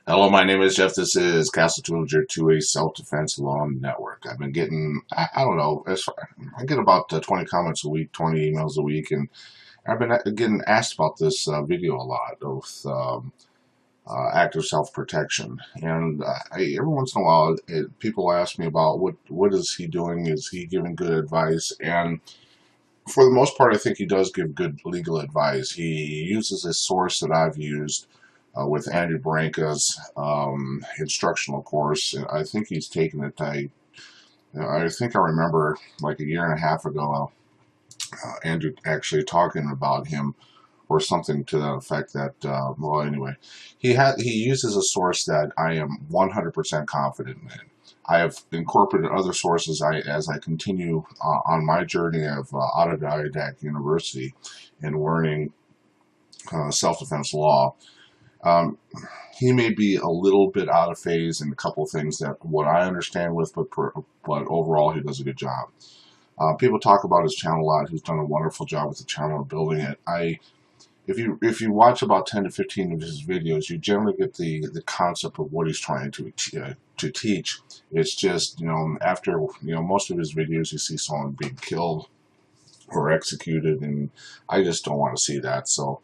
Hello, my name is Jeff. This is Castle 202, self-defense law network. I've been getting, I don't know, I get about 20 comments a week, 20 emails a week, and I've been getting asked about this video a lot of active self-protection. And every once in a while, people ask me about what is he doing? Is he giving good advice? And for the most part, I think he does give good legal advice. He uses a source that I've used with Andrew Branca's instructional course. And I think he's taken it. I think I remember like a year and a half ago, Andrew actually talking about him or something to that effect. That well, anyway, he uses a source that I am 100% confident in. I have incorporated other sources as I continue on my journey of autodidact university and learning self-defense law. Um, he may be a little bit out of phase in a couple of things that what I understand with, but overall he does a good job. People talk about his channel a lot. He's done a wonderful job with the channel building it. If you watch about 10 to 15 of his videos, you generally get the concept of what he's trying to teach. It's just, after most of his videos, you see someone being killed or executed, and I just don't want to see that. So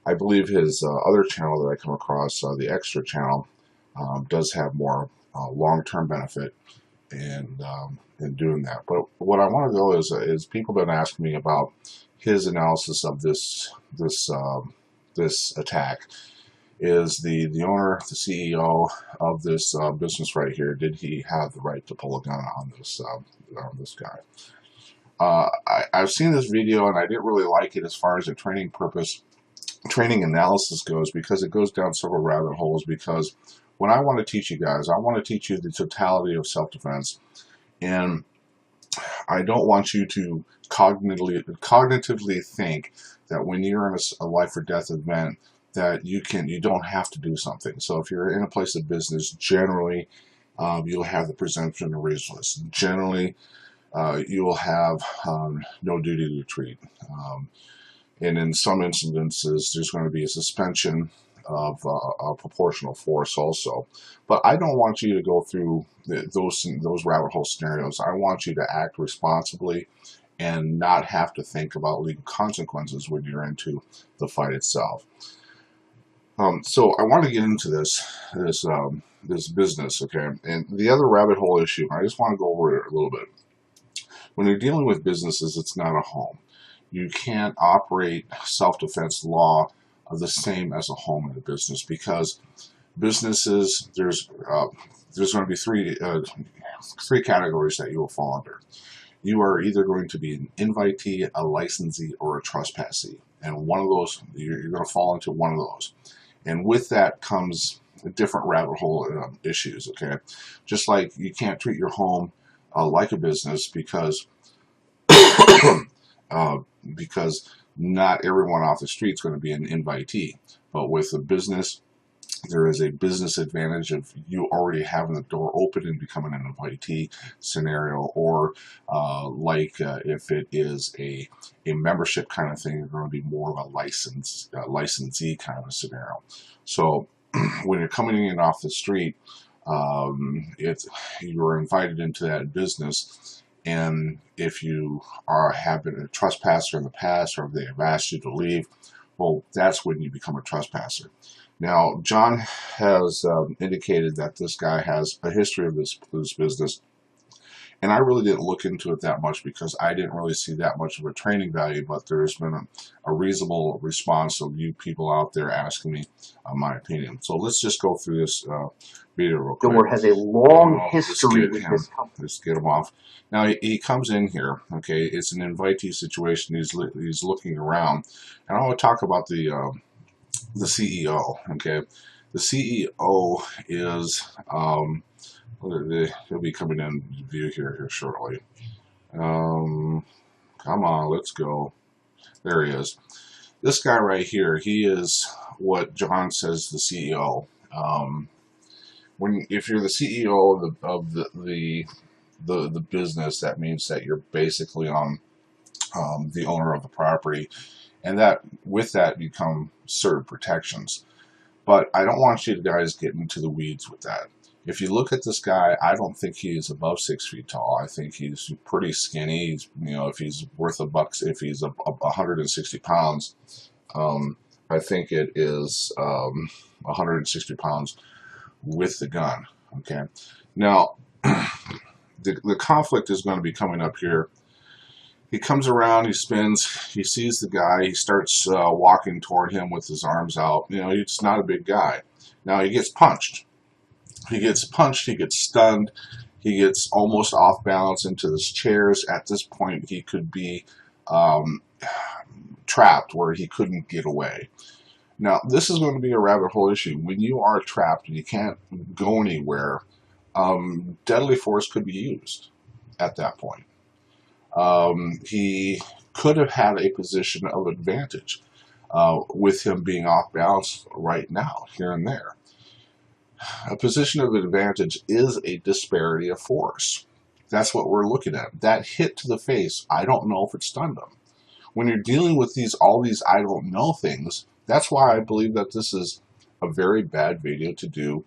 I believe his other channel that I come across, the Extra channel, does have more long-term benefit in doing that. But what I want to go is people been asking me about his analysis of this attack. Is the owner, the CEO of this business right here? Did he have the right to pull a gun on this guy? I've seen this video and I didn't really like it as far as a training analysis goes, because it goes down several rabbit holes. Because when I want to teach you guys, I want to teach you the totality of self-defense, and I don't want you to cognitively think that when you're in a life or death event that you don't have to do something. So if you're in a place of business, generally you'll have the presumption of reasonableness. Generally, you will have no duty to treat. And in some instances, there's going to be a suspension of proportional force also. But I don't want you to go through those rabbit hole scenarios. I want you to act responsibly and not have to think about legal consequences when you're into the fight itself. So I want to get into this business, okay? And the other rabbit hole issue, I just want to go over it a little bit. When you're dealing with businesses, it's not a home. You can't operate self-defense law the same as a home in a business, because businesses, there's going to be three categories that you will fall under. You are either going to be an invitee, a licensee, or a trespassee, and one of those you're going to fall into one of those. And with that comes different rabbit hole issues. Okay, just like you can't treat your home like a business, because uh, because not everyone off the street is going to be an invitee. But with a business, there is a business advantage of you already having the door open and becoming an invitee scenario, or if it is a membership kind of thing, you're going to be more of a licensee kind of a scenario. So when you're coming in off the street, you're invited into that business, and if you have been a trespasser in the past, or if they have asked you to leave, well, that's when you become a trespasser. Now, John has indicated that this guy has a history of this business, and I really didn't look into it that much because I didn't really see that much of a training value, but there's been a reasonable response of you people out there asking me my opinion. So let's just go through this video real quick. Door has a long history with this company. Let's get him off. Now he comes in here, okay, it's an invitee situation, he's looking around, and I want to talk about the CEO, okay? The CEO is, he'll be coming in view here shortly. Come on, let's go. There he is. This guy right here, he is what John says the CEO. If you're the CEO of the business, that means that you're basically on the owner of the property, and that with that become certain protections. But I don't want you guys getting into the weeds with that. If you look at this guy, I don't think he is above 6 feet tall. I think he's pretty skinny. He's, if he's worth a buck, if he's 160 pounds, I think it is 160 pounds with the gun. Okay. Now, the conflict is going to be coming up here. He comes around, he spins, he sees the guy, he starts walking toward him with his arms out. He's not a big guy. Now he gets punched. He gets stunned, he gets almost off balance into his chairs. At this point, he could be trapped where he couldn't get away. Now, this is going to be a rabbit hole issue. When you are trapped and you can't go anywhere, deadly force could be used at that point. He could have had a position of advantage with him being off balance right now, here and there. A position of advantage is a disparity of force. That's what we're looking at. That hit to the face, I don't know if it stunned him. When you're dealing with all these I don't know things, that's why I believe that this is a very bad video to do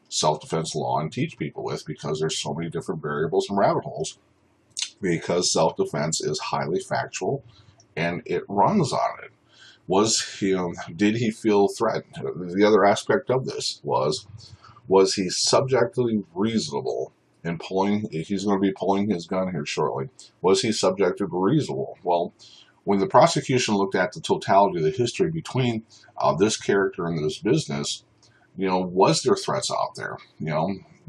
self-defense law and teach people with, because there's so many different variables and rabbit holes, because self-defense is highly factual and it runs on it. Did he feel threatened? The other aspect of this was he subjectively reasonable in pulling? He's going to be pulling his gun here shortly. Was he subjectively reasonable? Well, when the prosecution looked at the totality of the history between this character and this business, was there threats out there?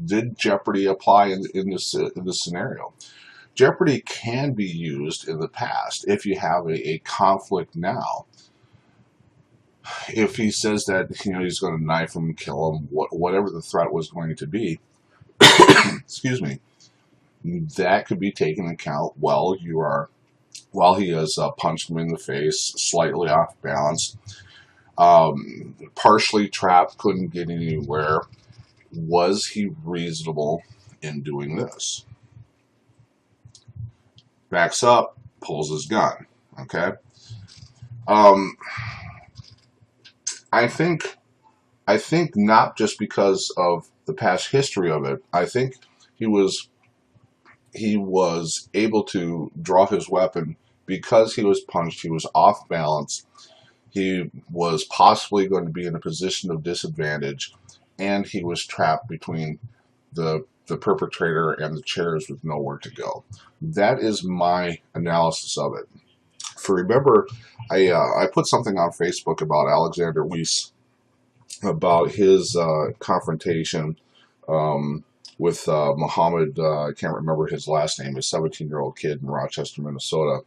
Did jeopardy apply in this scenario? Jeopardy can be used in the past if you have a conflict now. If he says that he's going to knife him, kill him, whatever the threat was going to be, excuse me, that could be taken into account while he has punched him in the face, slightly off balance, partially trapped, couldn't get anywhere. Was he reasonable in doing this? Backs up, pulls his gun. Okay. I think not just because of the past history of it. I think he was able to draw his weapon because he was punched. He was off balance. He was possibly going to be in a position of disadvantage, and he was trapped between the perpetrator and the chairs with nowhere to go. That is my analysis of it. Remember, I put something on Facebook about Alexander Weiss, about his confrontation with Muhammad, I can't remember his last name, a 17-year-old kid in Rochester, Minnesota.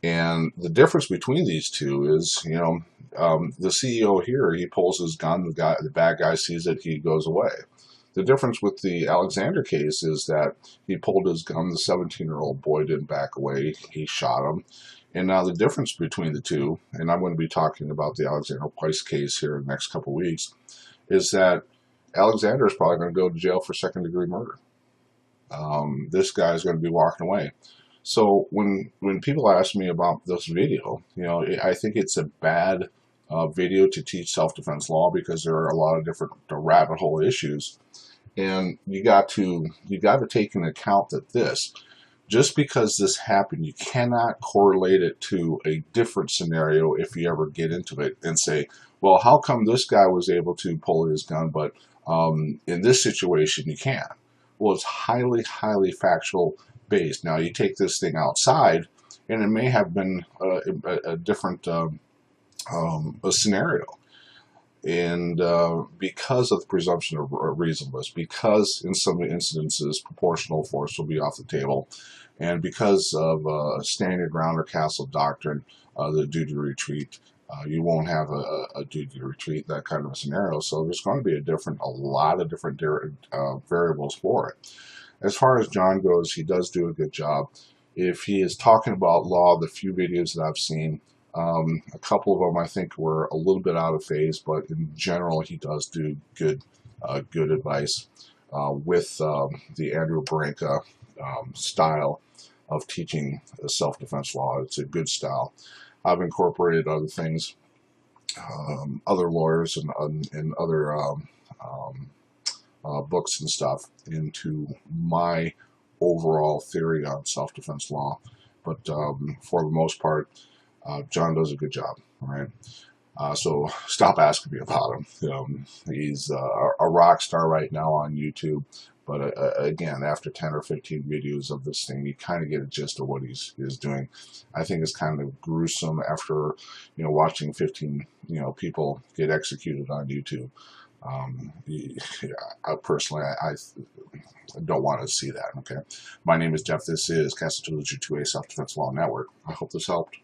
And the difference between these two is, the CEO here, he pulls his gun, the bad guy sees it, he goes away. The difference with the Alexander case is that he pulled his gun, the 17-year-old boy didn't back away, he shot him. And now the difference between the two, and I'm going to be talking about the Alexander Weiss case here in the next couple of weeks, is that Alexander is probably going to go to jail for second-degree murder. This guy is going to be walking away. So when people ask me about this video, I think it's a bad video to teach self-defense law, because there are a lot of different rabbit hole issues, and you got to take into account that just because this happened, you cannot correlate it to a different scenario if you ever get into it and say, well, how come this guy was able to pull his gun, but in this situation you can't? Well, it's highly, highly factual based. Now, you take this thing outside, and it may have been a different a scenario. And because of the presumption of reasonableness, because in some instances proportional force will be off the table, and because of standing your ground or castle doctrine, the duty to retreat, you won't have a duty to retreat, that kind of a scenario. So there's going to be a lot of different variables for it. As far as John goes, he does do a good job. If he is talking about law, the few videos that I've seen, a couple of them I think were a little bit out of phase, but in general he does do good advice with the Andrew Baranka style of teaching self-defense law. It's a good style. I've incorporated other things other lawyers and other books and stuff into my overall theory on self-defense law. But for the most part, John does a good job. All right. So stop asking me about him. He's a rock star right now on YouTube. But again, after 10 or 15 videos of this thing, you kind of get a gist of what he's doing. I think it's kind of gruesome after, watching 15, people get executed on YouTube. I personally, I don't want to see that. Okay. My name is Jeff. This is Castatology 2A Self-Defense Law Network. I hope this helped.